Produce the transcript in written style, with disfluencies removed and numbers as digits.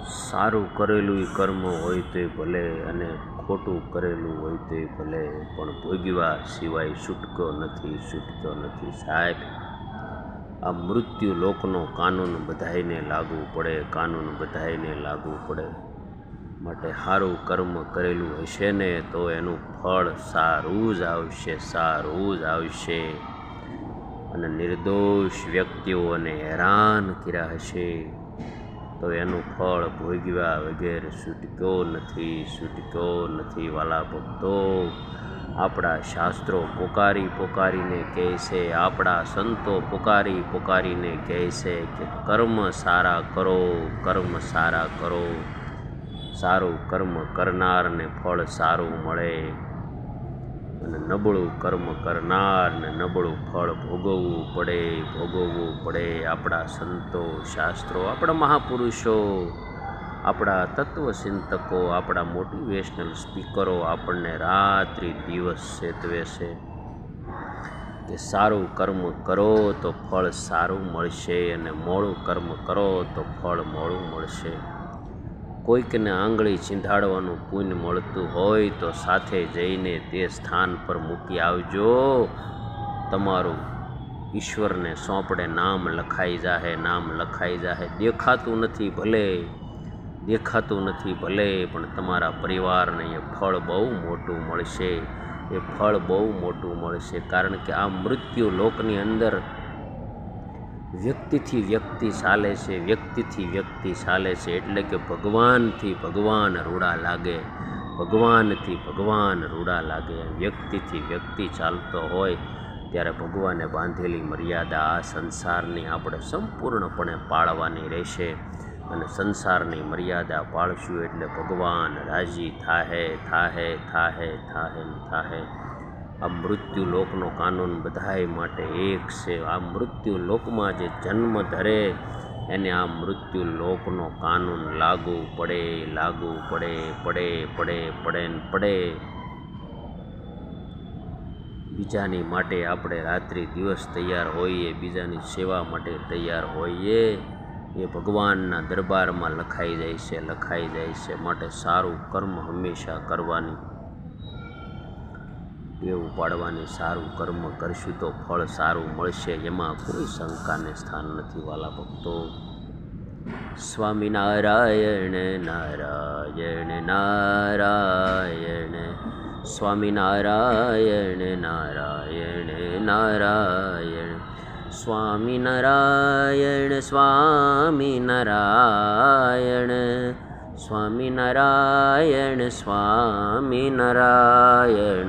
સારું કરેલું કર્મ હોય તે ભલે અને ખોટું કરેલું હોય તે ભલે, પણ ભોગવ્યા સિવાય છૂટકો નથી સાહેબ. આ મૃત્યુ લોકનો કાનૂન બધાયને લાગુ પડે. માટે સારું કર્મ કરેલું હશે ને તો એનું ફળ સારું જ આવશે. અને નિર્દોષ વ્યક્તિઓને હેરાન કર્યા હશે તો એનું ફળ ભોગવ્યા વગેર છૂટકો નથી વાલા ભક્તો. આપણા શાસ્ત્રો પોકારીને કહે છે, આપણા સંતો પોકારીને કહે છે કે કર્મ સારા કરો. સારું કર્મ કરનારને ફળ સારું મળે અને નબળું કર્મ કરનારને નબળું ફળ ભોગવવું પડે. આપણા સંતો શાસ્ત્રો, આપણા મહાપુરુષો, આપણા તત્વચિંતકો, આપણા મોટિવેશનલ સ્પીકરો આપણને રાત્રિ દિવસ ચેતવે છે કે સારું કર્મ કરો તો ફળ સારું મળશે અને મોડું કર્મ કરો તો ફળ મોડું મળશે. કોઈકને આંગળી ચીંધાડવાનું પુણ્ય મળતું હોય તો સાથે જઈને તે સ્થાન પર મૂકી આવજો. તમારું ઈશ્વરને સોંપડે નામ લખાઈ જાહે. દેખાતું નથી ભલે, પણ તમારા પરિવારને એ ફળ બહુ મોટું મળશે. કારણ કે આ મૃત્યુ લોકની અંદર વ્યક્તિથી વ્યક્તિ ચાલે છે, એટલે કે ભગવાનથી ભગવાન રૂડા લાગે. વ્યક્તિથી વ્યક્તિ ચાલતો હોય ત્યારે ભગવાને બાંધેલી મર્યાદા આ સંસારની આપણે સંપૂર્ણપણે પાળવાની રહેશે. અને સંસારની મર્યાદા પાળશું એટલે ભગવાન રાજી થાહે. આ મૃત્યુ લોકનો કાનૂન બધાય માટે એક છે. આ મૃત્યુ લોકમાં જે જન્મ ધરે એને આ મૃત્યુ લોકનો કાનૂન લાગુ પડે. બીજાની માટે આપણે રાત્રિ દિવસ તૈયાર હોઈએ, બીજાની સેવા માટે તૈયાર હોઈએ, એ ભગવાનના દરબારમાં લખાઈ જાય છે. માટે સારું કર્મ હંમેશા કરવાની ટેવ પાડવાની. સારું કર્મ કરશું તો ફળ સારું મળશે, એમાં કોઈ શંકાને સ્થાન નથી વાલા ભક્તો. સ્વામિનારાયણ નારાયણ નારાયણ, સ્વામિનારાયણ નારાયણ નારાયણ, સ્વામિનારાયણ સ્વામિનારાયણ.